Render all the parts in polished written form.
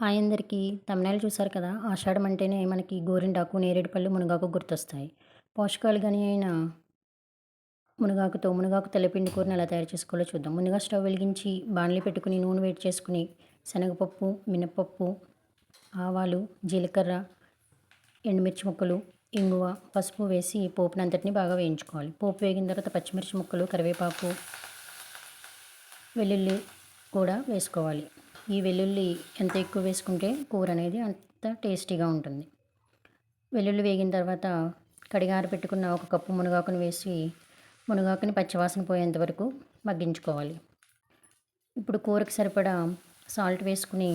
Hi అందరికీ. thumbnail చూసారు కదా! ఆషాఢం అంటేనే మనకి గోరింటాకు, నేరేడుపళ్ళు, మునగాకు గుర్తొస్తాయి. పోషకాలు గని అయిన మునగాకు తెల్లపిండి కూరని ఎలా తయారు చేసుకోవాలో చూద్దాం. ముందుగా స్టవ్ వెలిగించి బాణలి పెట్టుకుని నూనె వేడి చేసుకుని శనగపప్పు, మినపప్పు, ఆవాలు, జీలకర్ర, ఎండుమిర్చి ముక్కలు, ఇంగువ, పసుపు వేసి పోపునంతటిని బాగా వేయించుకోవాలి. పోపు వేగిన తర్వాత పచ్చిమిర్చి ముక్కలు, కరివేపాకు, వెల్లుల్లి కూడా వేసుకోవాలి. ఈ వెల్లుల్లి ఎంత ఎక్కువ వేసుకుంటే కూర అనేది అంత టేస్టీగా ఉంటుంది. వెల్లుల్లి వేగిన తర్వాత కడిగి పెట్టుకున్న ఒక కప్పు మునగాకుని వేసి మునగాకుని పచ్చివాసన పోయేంత వరకు మగ్గించుకోవాలి. ఇప్పుడు కూరకి సరిపడా సాల్ట్ వేసుకుని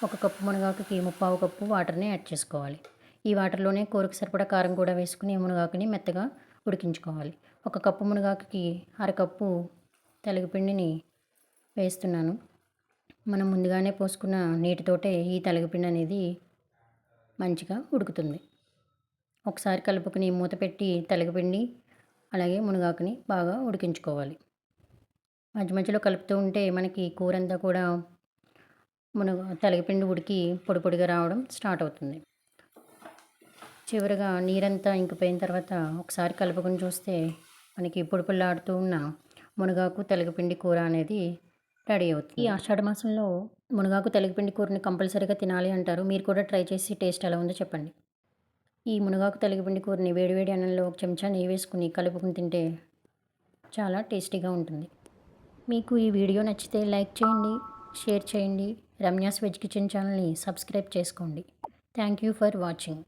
ఒక కప్పు మునగాకుకి ముప్పావు కప్పు వాటర్ని యాడ్ చేసుకోవాలి. ఈ వాటర్లోనే కూరకు సరిపడా కారం కూడా వేసుకుని మునగాకుని మెత్తగా ఉడికించుకోవాలి. ఒక కప్పు మునగాకుకి అరకప్పు తెలగపిండిని వేస్తున్నాను. మనం ముందుగానే పోసుకున్న నీటితోటే ఈ తెలగపిండి అనేది మంచిగా ఉడుకుతుంది. ఒకసారి కలుపుకుని మూత పెట్టి తెలగపిండి అలాగే మునగాకుని బాగా ఉడికించుకోవాలి. మధ్య మధ్యలో కలుపుతూ ఉంటే మనకి కూర అంతా కూడా తెలగపిండి ఉడికి పొడి పొడిగా రావడం స్టార్ట్ అవుతుంది. చివరగా నీరంతా ఇంకిపోయిన తర్వాత ఒకసారి కలుపుకొని చూస్తే మనకి పొడి పొడిలాడుతూ ఉన్న మునగాకు తెలగపిండి కూర అనేది రెడీ అవుతుంది. ఈ ఆషాఢ మాసంలో మునగాకు తెలగపిండి కూరని కంపల్సరీగా తినాలి అంటారు. మీరు కూడా ట్రై చేసి టేస్ట్ ఎలా ఉందో చెప్పండి. ఈ మునగాకు తెలగపిండి కూరని వేడివేడి అన్నంలో ఒక చెంచా నెయ్యి వేసుకుని కలుపుకుని తింటే చాలా టేస్టీగా ఉంటుంది. మీకు ఈ వీడియో నచ్చితే లైక్ చేయండి, షేర్ చేయండి. రమ్యాస్ వెజ్ కిచెన్ ఛానల్ని సబ్స్క్రైబ్ చేసుకోండి. Thank you for watching.